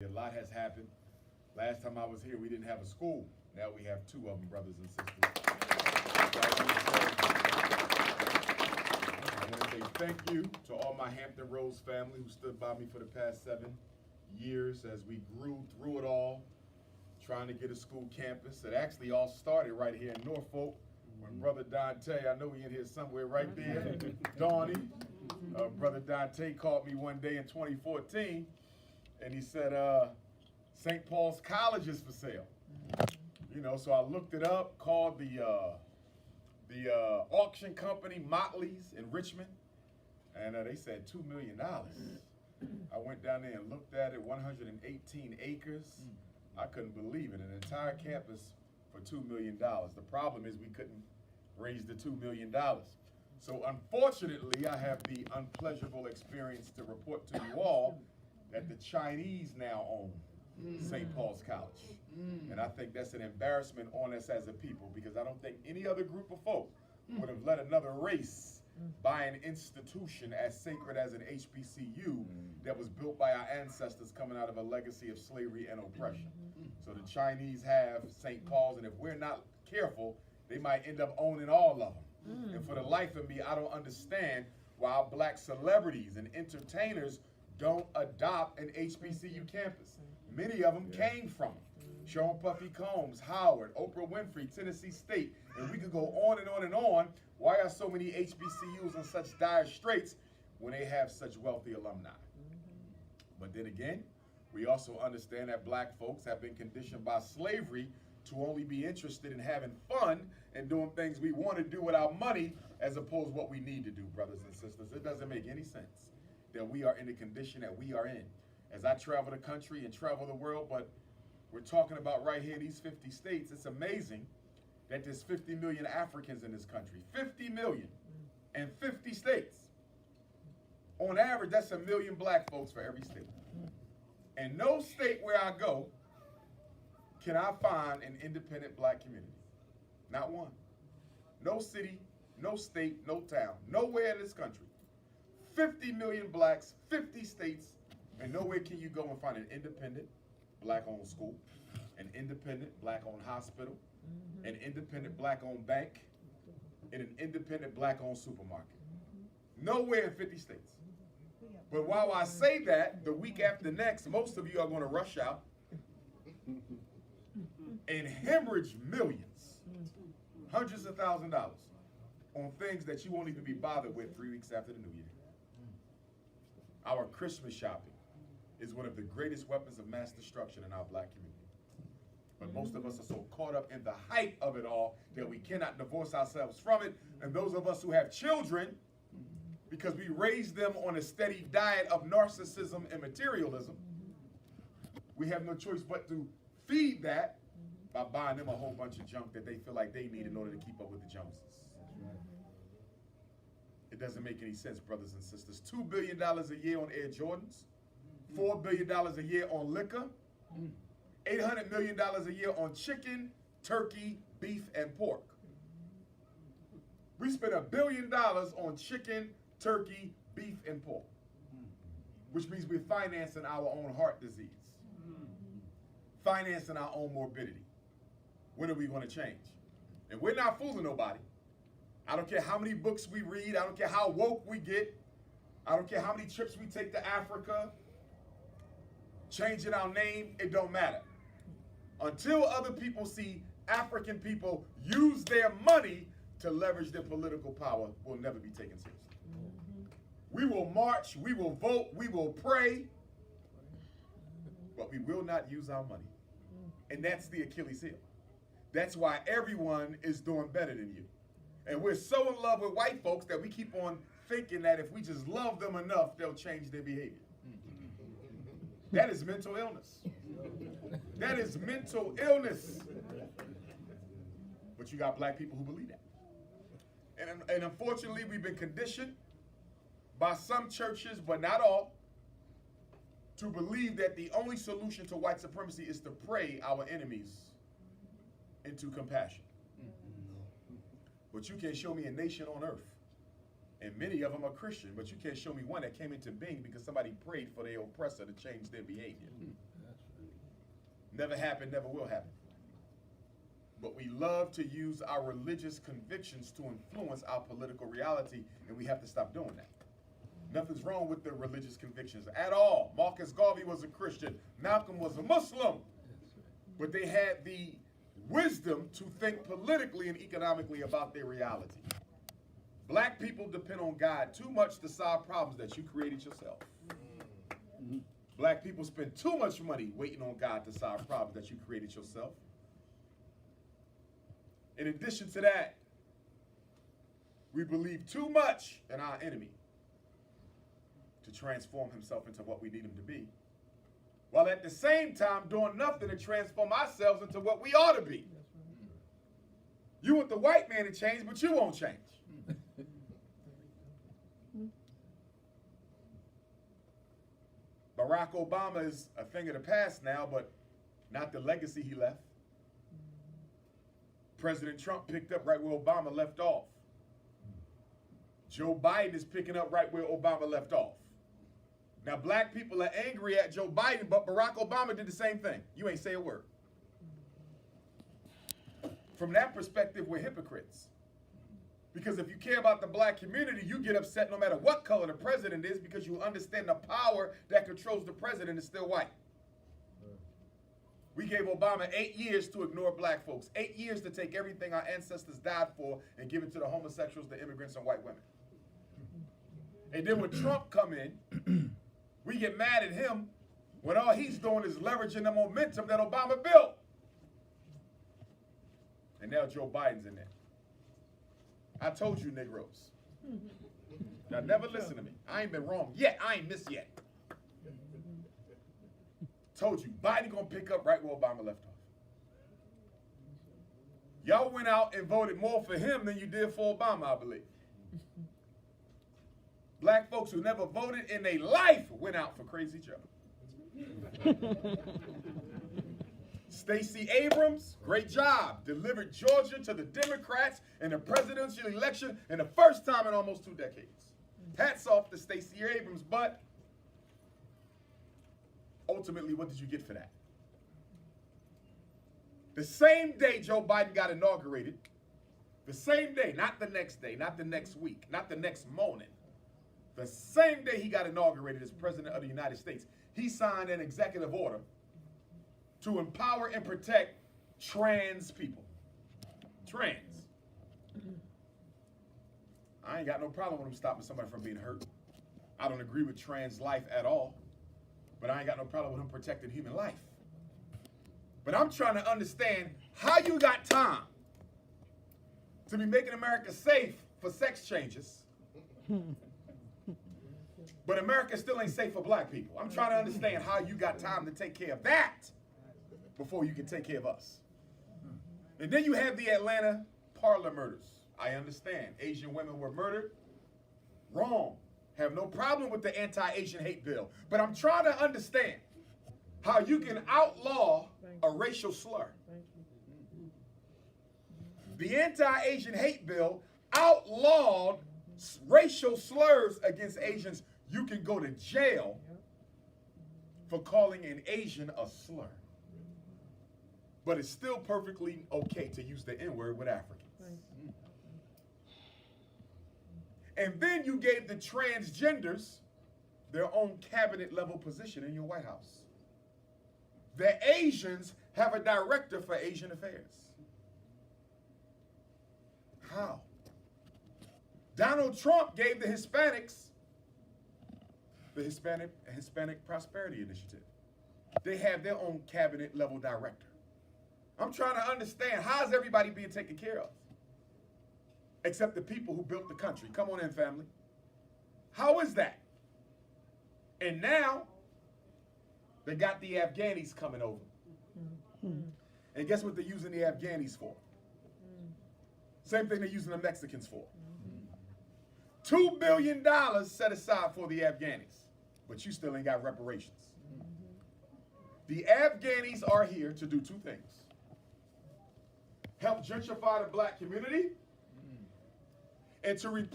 A lot has happened. Last time I was here, we didn't have a school. Now we have two of them, brothers and sisters. I want to say thank you to all my Hampton Roads family who stood by me for the past 7 years as we grew through it all, trying to get a school campus. It actually all started right here in Norfolk when Brother Dante, I know he in here somewhere right there, Donnie, Brother Dante called me one day in 2014 and he said, St. Paul's College is for sale. You know, so I looked it up, called the auction company, Motley's in Richmond, and they said $2 million. I went down there and looked at it, 118 acres. I couldn't believe it, an entire campus for $2 million. The problem is we couldn't raise the $2 million. So unfortunately, I have the unpleasurable experience to report to you all that the Chinese now own St. Paul's College. And I think that's an embarrassment on us as a people, because I don't think any other group of folk would have let another race buy an institution as sacred as an HBCU that was built by our ancestors coming out of a legacy of slavery and oppression. So the Chinese have St. Paul's, and if we're not careful, they might end up owning all of them. And for the life of me, I don't understand why our black celebrities and entertainers don't adopt an HBCU campus. Many of them came from them. Sean Puffy Combs, Howard, Oprah Winfrey, Tennessee State, and we could go on and on and on. Why are so many HBCUs in such dire straits when they have such wealthy alumni? But then again, we also understand that black folks have been conditioned by slavery to only be interested in having fun and doing things we want to do with our money as opposed to what we need to do, brothers and sisters. It doesn't make any sense that we are in the condition that we are in. As I travel the country and travel the world, but we're talking about right here, these 50 states, it's amazing that there's 50 million Africans in this country. 50 million and 50 states. On average, that's 1 million black folks for every state. And no state where I go can I find an independent black community. Not one. No city, no state, no town, nowhere in this country. 50 million blacks, 50 states, and nowhere can you go and find an independent black-owned school, an independent black-owned hospital, an independent black-owned bank, and an independent black-owned supermarket. Nowhere in 50 states. But while I say that, the week after next, most of you are going to rush out and hemorrhage millions, hundreds of thousands of dollars on things that you won't even be bothered with 3 weeks after the new year. Our Christmas shopping is one of the greatest weapons of mass destruction in our black community. But most of us are so caught up in the hype of it all that we cannot divorce ourselves from it. And those of us who have children, because we raise them on a steady diet of narcissism and materialism, we have no choice but to feed that by buying them a whole bunch of junk that they feel like they need in order to keep up with the Joneses. It doesn't make any sense, brothers and sisters. $2 billion a year on Air Jordans, $4 billion a year on liquor, $800 million a year on chicken, turkey, beef, and pork. We spend $1 billion on chicken, turkey, beef, and pork, which means we're financing our own heart disease, financing our own morbidity. When are we going to change? And we're not fooling nobody. I don't care how many books we read. I don't care how woke we get. I don't care how many trips we take to Africa. Changing our name, it don't matter. Until other people see African people use their money to leverage their political power, we'll never be taken seriously. We will march, we will vote, we will pray, but we will not use our money. And that's the Achilles heel. That's why everyone is doing better than you. And we're so in love with white folks that we keep on thinking that if we just love them enough, they'll change their behavior. That is mental illness. That is mental illness. But you got black people who believe that. And unfortunately, we've been conditioned by some churches, but not all, to believe that the only solution to white supremacy is to pray our enemies into compassion. But you can't show me a nation on earth, and many of them are Christian, but you can't show me one that came into being because somebody prayed for their oppressor to change their behavior. Never happened, never will happen. But we love to use our religious convictions to influence our political reality, and we have to stop doing that. Nothing's wrong with their religious convictions at all. Marcus Garvey was a Christian. Malcolm was a Muslim. But they had the wisdom to think politically and economically about their reality. Black people depend on God too much to solve problems that you created yourself. Black people spend too much money waiting on God to solve problems that you created yourself. In addition to that, we believe too much in our enemy to transform himself into what we need him to be, while at the same time doing nothing to transform ourselves into what we ought to be. You want the white man to change, but you won't change. Barack Obama is a thing of the past now, but not the legacy he left. President Trump picked up right where Obama left off. Joe Biden is picking up right where Obama left off. Now, black people are angry at Joe Biden, but Barack Obama did the same thing. You ain't say a word. From that perspective, we're hypocrites. Because if you care about the black community, you get upset no matter what color the president is, because you understand the power that controls the president is still white. We gave Obama 8 years to ignore black folks, 8 years to take everything our ancestors died for and give it to the homosexuals, the immigrants, and white women. And then when Trump come in, we get mad at him when all he's doing is leveraging the momentum that Obama built. And now Joe Biden's in there. I told you, Negroes. Now never listen to me. I ain't been wrong yet. I ain't missed yet. Told you, Biden gonna pick up right where Obama left off. Y'all went out and voted more for him than you did for Obama, I believe. Black folks who never voted in their life went out for Crazy Joe. Stacey Abrams, great job. Delivered Georgia to the Democrats in the presidential election in the first time in almost 2 decades. Hats off to Stacey Abrams, but ultimately, what did you get for that? The same day Joe Biden got inaugurated, the same day, not the next day, not the next week, not the next morning, the same day he got inaugurated as President of the United States, he signed an executive order to empower and protect trans people. Trans. I ain't got no problem with him stopping somebody from being hurt. I don't agree with trans life at all, but I ain't got no problem with him protecting human life. But I'm trying to understand how you got time to be making America safe for sex changes, but America still ain't safe for black people. I'm trying to understand how you got time to take care of that before you can take care of us. And then you have the Atlanta parlor murders. I understand. Asian women were murdered. Wrong. Have no problem with the anti-Asian hate bill. But I'm trying to understand how you can outlaw a racial slur. The anti-Asian hate bill outlawed racial slurs against Asians. You can go to jail for calling an Asian a slur. But it's still perfectly okay to use the N-word with Africans. And then you gave the transgenders their own cabinet level position in your White House. The Asians have a director for Asian affairs. How? Donald Trump gave the Hispanics the Hispanic Prosperity Initiative. They have their own cabinet level director. I'm trying to understand, how is everybody being taken care of? Except the people who built the country. Come on in, family. How is that? And now, they got the Afghanis coming over. And guess what they're using the Afghanis for? Same thing they're using the Mexicans for. $2 billion set aside for the Afghanis, but you still ain't got reparations. The Afghanis are here to do 2 things. Help gentrify the black community and to replace